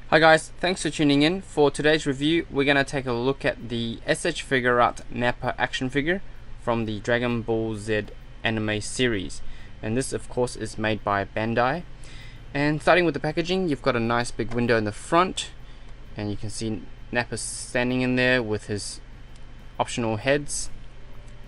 Hi guys, thanks for tuning in. For today's review, we're going to take a look at the S.H.Figuarts Nappa action figure from the Dragon Ball Z anime series. And this of course is made by Bandai. And starting with the packaging, you've got a nice big window in the front, and you can see Nappa standing in there with his optional heads.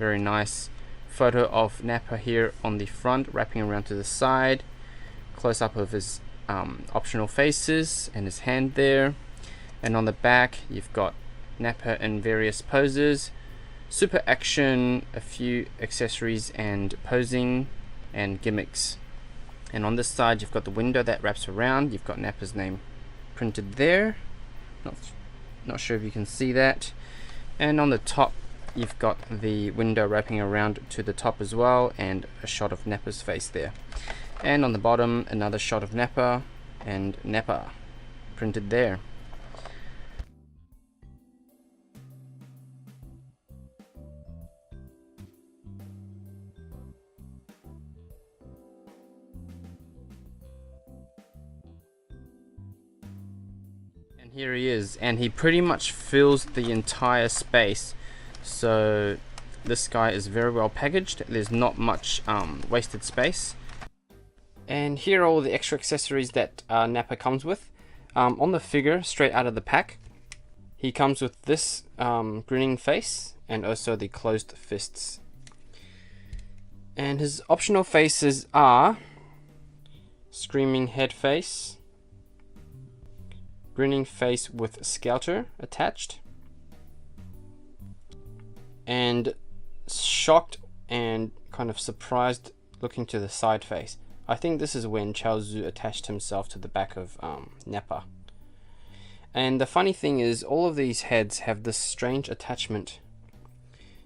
Very nice photo of Nappa here on the front, wrapping around to the side. Close up of his optional faces and his hand there, and on the back you've got Nappa in various poses, super action, a few accessories and posing and gimmicks. And on this side you've got the window that wraps around. You've got Nappa's name printed there, not sure if you can see that. And on the top you've got the window wrapping around to the top as well, and a shot of Nappa's face there. And on the bottom, another shot of Nappa and Nappa printed there. And here he is, and he pretty much fills the entire space. So this guy is very well packaged. There's not much wasted space. And here are all the extra accessories that Nappa comes with. On the figure, straight out of the pack, he comes with this grinning face and also the closed fists. And his optional faces are screaming head face, grinning face with scouter attached, and shocked and kind of surprised looking to the side face. I think this is when Chaozu attached himself to the back of Nappa. And the funny thing is, all of these heads have this strange attachment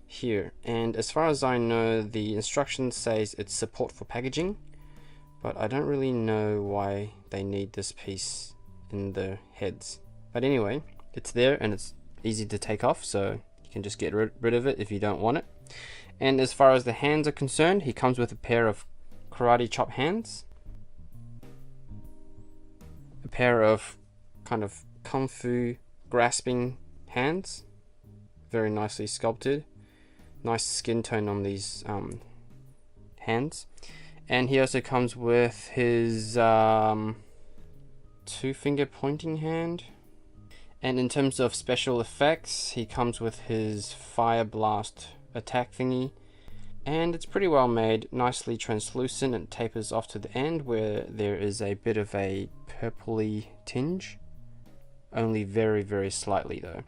here. And as far as I know, the instructions says it's support for packaging, but I don't really know why they need this piece in the heads. But anyway, it's there and it's easy to take off, so you can just get rid of it if you don't want it. And as far as the hands are concerned, he comes with a pair of karate chop hands, a pair of kind of kung fu grasping hands, very nicely sculpted, nice skin tone on these hands. And he also comes with his 2-finger pointing hand. And in terms of special effects, he comes with his fire blast attack thingy. And it's pretty well made, nicely translucent, and tapers off to the end where there is a bit of a purpley tinge, only very, very slightly though.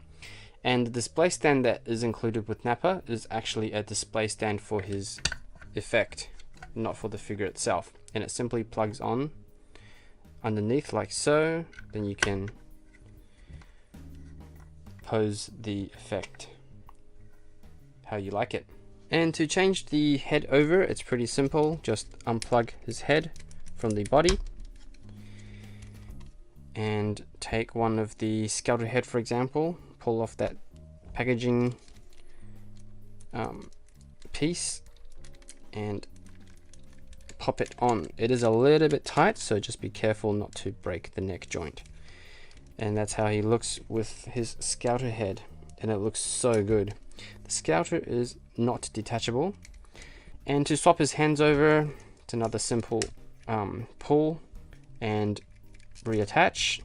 And the display stand that is included with Nappa is actually a display stand for his effect, not for the figure itself. And it simply plugs on underneath like so, then you can pose the effect how you like it. And to change the head over, it's pretty simple. Just unplug his head from the body and take one of the scouter head, for example, pull off that packaging piece and pop it on. It is a little bit tight, so just be careful not to break the neck joint. And that's how he looks with his scouter head, and it looks so good. The scouter is not detachable, and to swap his hands over, it's another simple pull and reattach.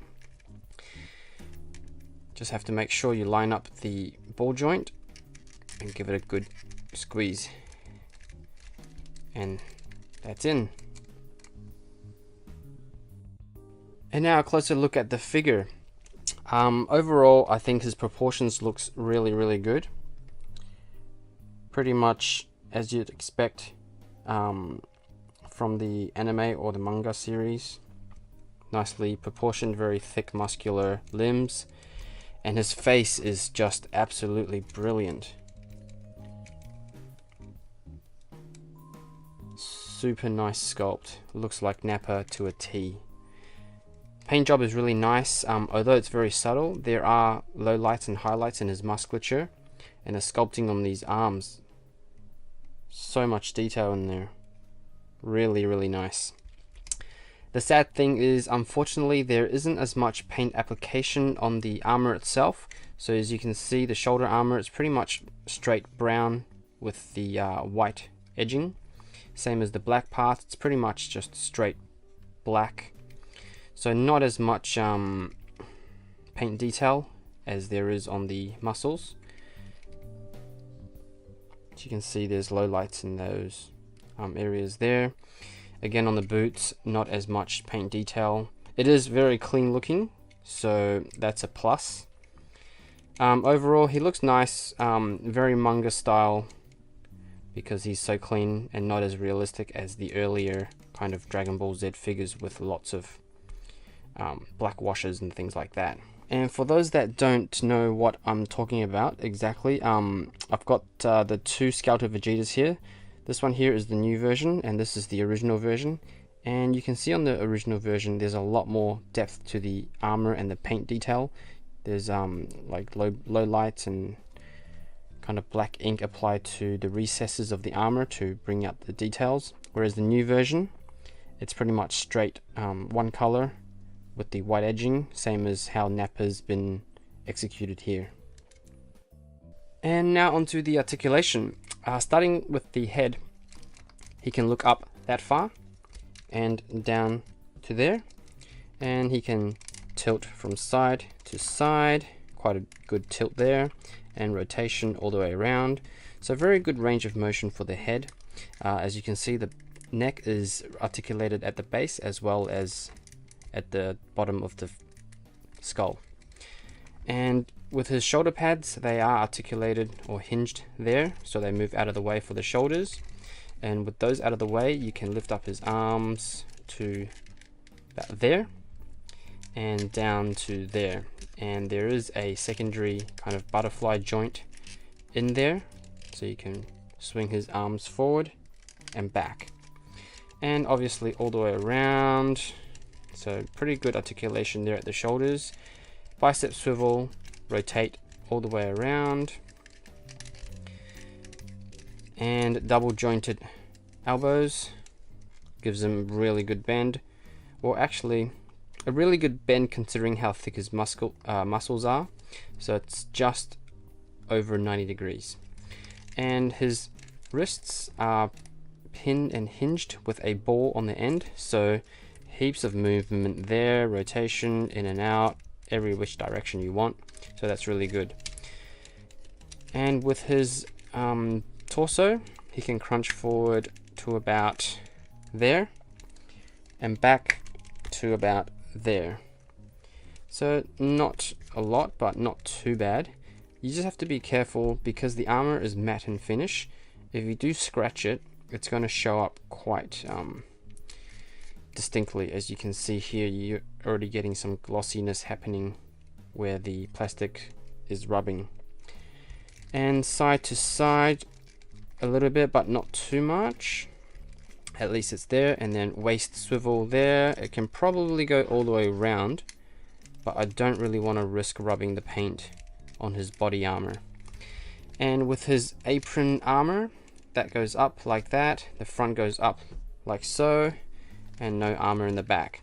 Just have to make sure you line up the ball joint and give it a good squeeze, and that's in. And now a closer look at the figure. Overall, I think his proportions looks really good. Pretty much as you'd expect from the anime or the manga series. Nicely proportioned, very thick muscular limbs, and his face is just absolutely brilliant. Super nice sculpt, looks like Nappa to a T. Paint job is really nice, although it's very subtle. There are lowlights and highlights in his musculature, and the sculpting on these arms, so much detail in there, really nice. The sad thing is, unfortunately, there isn't as much paint application on the armor itself. So as you can see, the shoulder armor is pretty much straight brown with the white edging. Same as the black parts, it's pretty much just straight black. So not as much paint detail as there is on the muscles. As you can see, there's low lights in those areas there. Again, on the boots, not as much paint detail. It is very clean looking, so that's a plus. Overall, he looks nice, very manga style, because he's so clean and not as realistic as the earlier kind of Dragon Ball Z figures with lots of black washes and things like that. And for those that don't know what I'm talking about exactly, I've got the two Skeletor Vegetas here. This one here is the new version, and this is the original version. And you can see on the original version, there's a lot more depth to the armor and the paint detail. There's like low lights and kind of black ink applied to the recesses of the armor to bring out the details. Whereas the new version, it's pretty much straight one color with the white edging, same as how Nappa's been executed here. And now onto the articulation. Starting with the head, he can look up that far and down to there, and he can tilt from side to side, quite a good tilt there, and rotation all the way around. So very good range of motion for the head. As you can see, the neck is articulated at the base as well as at the bottom of the skull. And with his shoulder pads, they are articulated or hinged there, so they move out of the way for the shoulders. And with those out of the way, you can lift up his arms to about there and down to there. And there is a secondary kind of butterfly joint in there, so you can swing his arms forward and back. And obviously all the way around, so pretty good articulation there at the shoulders. Bicep swivel, rotate all the way around, and double jointed elbows gives him really good bend, or actually a really good bend considering how thick his muscles are. So it's just over 90 degrees. And his wrists are pinned and hinged with a ball on the end, so heaps of movement there, rotation in and out, every which direction you want. So that's really good. And with his torso, he can crunch forward to about there and back to about there. So not a lot, but not too bad. You just have to be careful because the armor is matte and finish. If you do scratch it, it's going to show up quite distinctly. As you can see here, you're already getting some glossiness happening where the plastic is rubbing. And side to side a little bit, but not too much. At least it's there. And then waist swivel there. It can probably go all the way around, but I don't really want to risk rubbing the paint on his body armor. And with his apron armor, that goes up like that. The front goes up like so, and no armor in the back.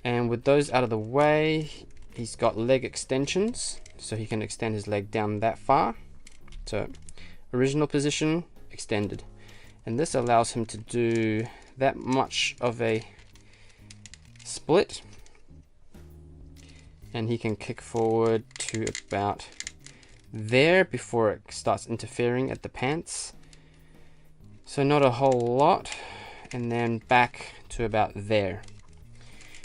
And with those out of the way, he's got leg extensions, so he can extend his leg down that far. So original position, extended. And this allows him to do that much of a split. And he can kick forward to about there before it starts interfering at the pants. So not a whole lot. And then back to about there.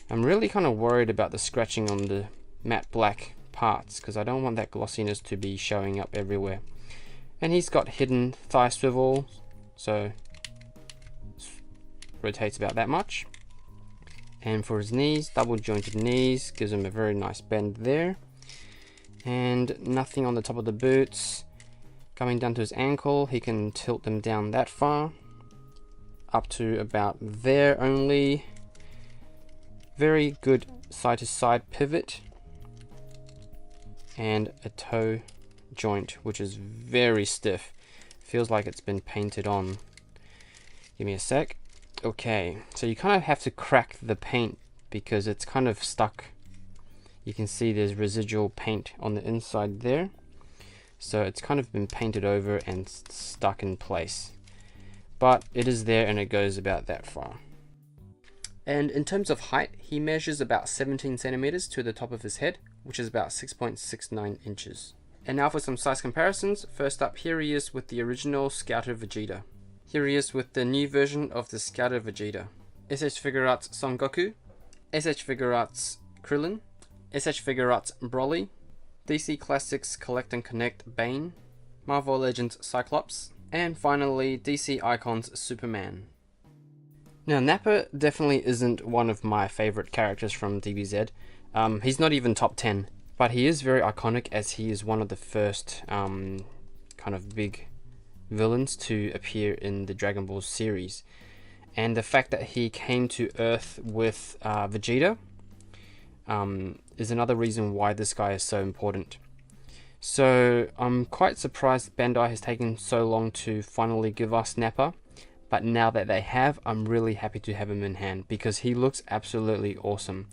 I'm really kind of worried about the scratching on the matte black parts because I don't want that glossiness to be showing up everywhere. And he's got hidden thigh swivel, so rotates about that much. And for his knees, double jointed knees, gives him a very nice bend there. And nothing on the top of the boots. Coming down to his ankle, he can tilt them down that far, up to about there only. Very good side to side pivot. And a toe joint, which is very stiff. Feels like it's been painted on. Give me a sec. Okay, so you kind of have to crack the paint because it's kind of stuck. You can see there's residual paint on the inside there. So it's kind of been painted over and stuck in place. But it is there and it goes about that far. And in terms of height, he measures about 17 centimeters to the top of his head, which is about 6.69 inches. And now for some size comparisons. First up, here he is with the original Scouter Vegeta. Here he is with the new version of the Scouter Vegeta. S.H.Figuarts Son Goku, S.H.Figuarts Krillin, S.H.Figuarts Broly, DC Classics Collect and Connect Bane, Marvel Legends Cyclops, and finally DC Icons Superman. Now Nappa definitely isn't one of my favorite characters from DBZ. He's not even top 10, but he is very iconic as he is one of the first kind of big villains to appear in the Dragon Ball series. And the fact that he came to Earth with Vegeta is another reason why this guy is so important. So I'm quite surprised Bandai has taken so long to finally give us Nappa, but now that they have, I'm really happy to have him in hand because he looks absolutely awesome.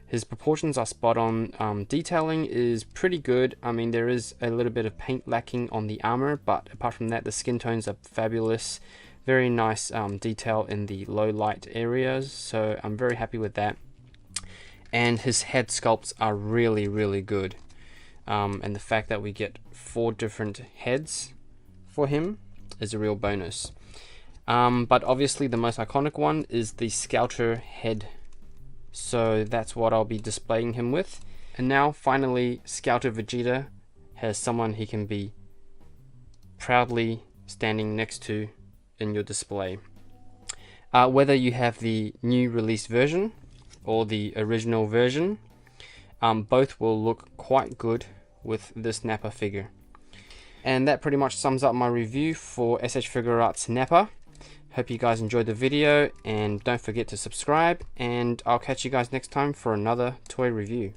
His proportions are spot on. Detailing is pretty good. I mean, there is a little bit of paint lacking on the armor, but apart from that, the skin tones are fabulous. Very nice detail in the low light areas, so I'm very happy with that. And his head sculpts are really, really good. And the fact that we get 4 different heads for him is a real bonus. But obviously the most iconic one is the Scouter head. So that's what I'll be displaying him with. And now finally Scouter Vegeta has someone he can be proudly standing next to in your display. Whether you have the new released version or the original version, both will look quite good with this Nappa figure. And that pretty much sums up my review for S.H.Figuarts Nappa. Hope you guys enjoyed the video, and don't forget to subscribe, and I'll catch you guys next time for another toy review.